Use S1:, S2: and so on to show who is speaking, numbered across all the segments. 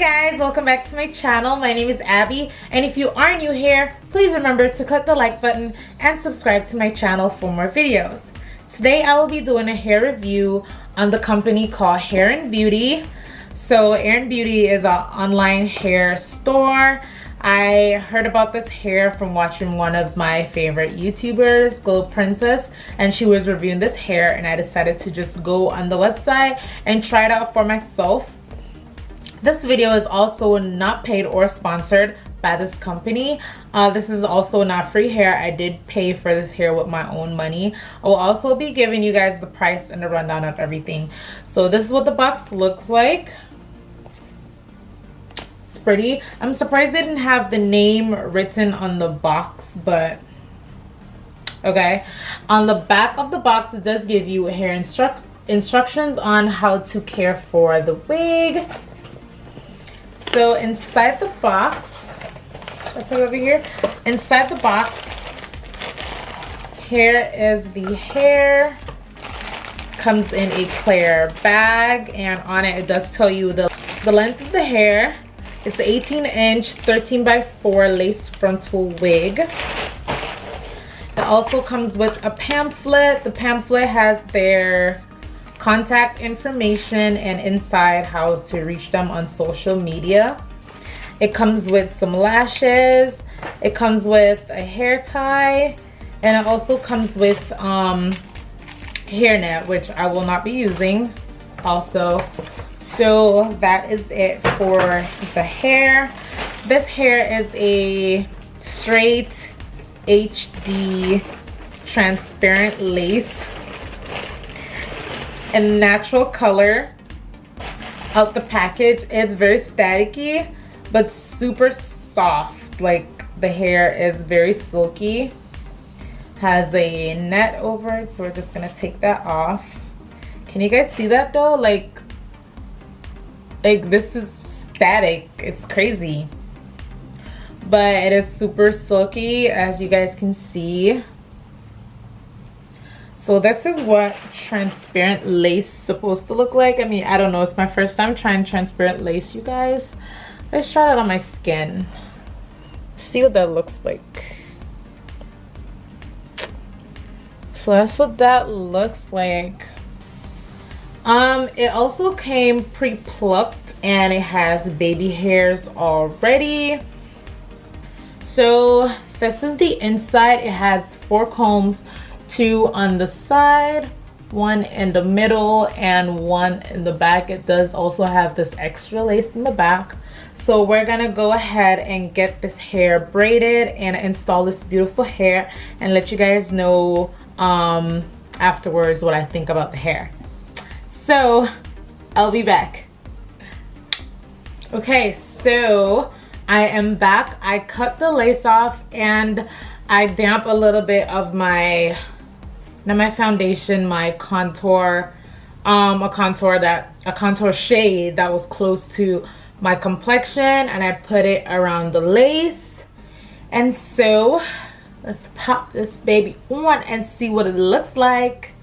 S1: guys, welcome back to my channel. My name is Abby, and if you are new here, please remember to click the like button and subscribe to my channel for more videos. Today I will be doing a hair review on the company called Hairinbeauty. So Hairinbeauty is an online hair store. I heard about this hair from watching one of my favorite YouTubers, Glow Princess, and she was reviewing this hair, and I decided to just go on the website and try it out for myself. This video is also not paid or sponsored by this company. This is also not free hair. I did pay for this hair with my own money. I will also be giving you guys the price and the rundown of everything. So this is what the box looks like. It's pretty. I'm surprised they didn't have the name written on the box, but okay. On the back of the box, it does give you hair instructions on how to care for the wig. So inside the box, I put it over here. Inside the box, here is the hair. Comes in a clear bag, and on it, it does tell you the length of the hair. It's an 18-inch, 13x4 lace frontal wig. It also comes with a pamphlet. The pamphlet has their contact information and inside how to reach them on social media. It comes with some lashes. It comes with a hair tie, and it also comes with hairnet, which I will not be using also. So that is it for the hair. This hair is a straight HD transparent lace and natural color. Out the package, it's very staticky but super soft. Like, the hair is very silky. Has a net over it, so we're just gonna take that off. Can you guys see that though? Like this is static. It's crazy, but it is super silky, as you guys can see. So this is what transparent lace is supposed to look like. I mean, I don't know. It's my first time trying transparent lace, you guys. Let's try it on my skin. See what that looks like. So that's what that looks like. It also came pre-plucked, and it has baby hairs already. So this is the inside. It has 4 combs. 2 on the side, 1 in the middle, and 1 in the back. It does also have this extra lace in the back. So we're gonna go ahead and get this hair braided and install this beautiful hair and let you guys know afterwards what I think about the hair. So I'll be back. Okay, so I am back. I cut the lace off and I damp a little bit of my foundation, my contour, a contour shade that was close to my complexion, and I put it around the lace. And so let's pop this baby on and see what it looks like.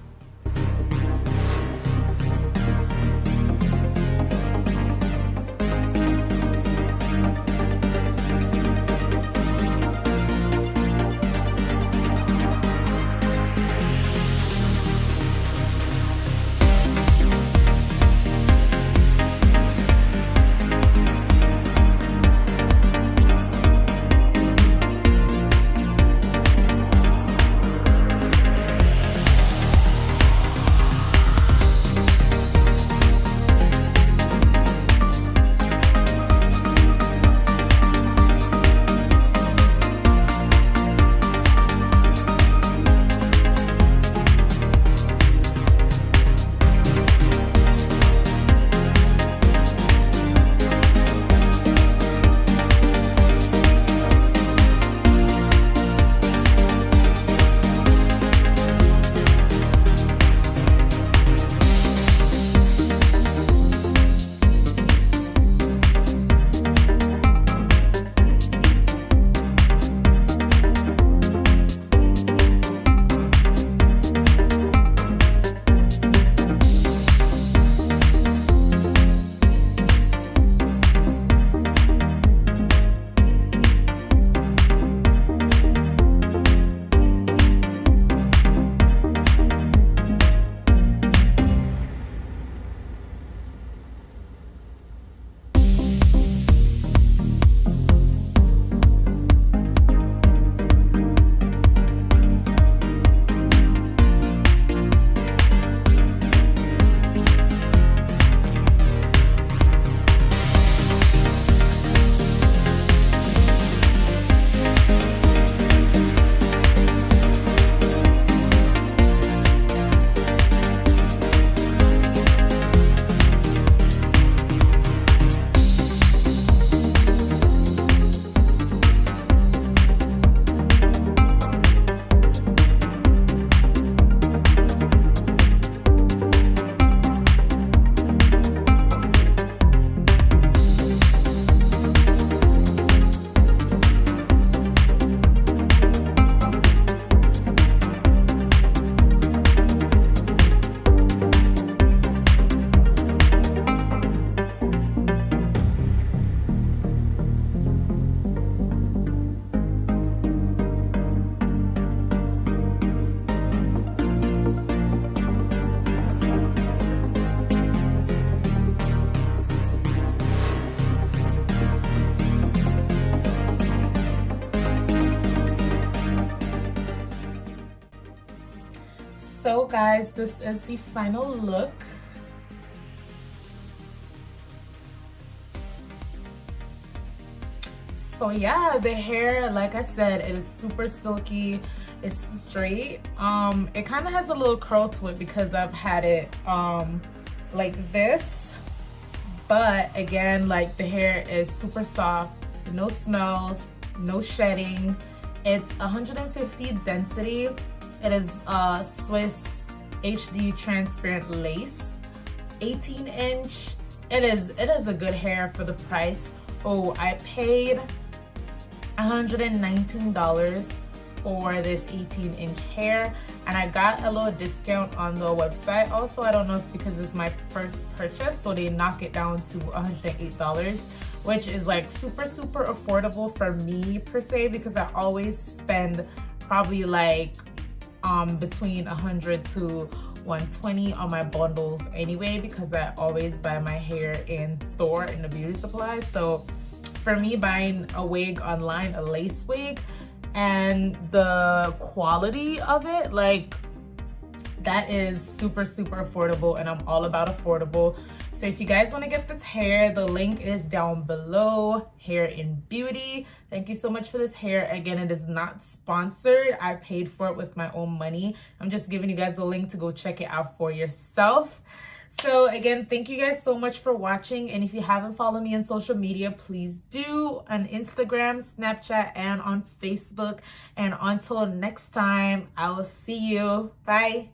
S1: So guys, this is the final look. So yeah, the hair, like I said, it is super silky. It's straight. It kind of has a little curl to it because I've had it like this. But again, like the hair is super soft, no smells, no shedding. It's 150 density. It is Swiss HD transparent lace, 18-inch. It is a good hair for the price. Oh, I paid $119 for this 18-inch hair, and I got a little discount on the website. Also, I don't know if because it's my first purchase, so they knock it down to $108, which is like super affordable for me per se, because I always spend probably like between 100 to 120 on my bundles anyway, because I always buy my hair in store in the beauty supply. So for me, buying a wig online, a lace wig, and the quality of it, like, that is super affordable, and I'm all about affordable. So if you guys want to get this hair, the link is down below. Hairinbeauty. Thank you so much for this hair. Again, it is not sponsored. I paid for it with my own money. I'm just giving you guys the link to go check it out for yourself. So again, thank you guys so much for watching, and if you haven't followed me on social media, please do, on Instagram, Snapchat, and on Facebook. And until next time, I will see you. Bye.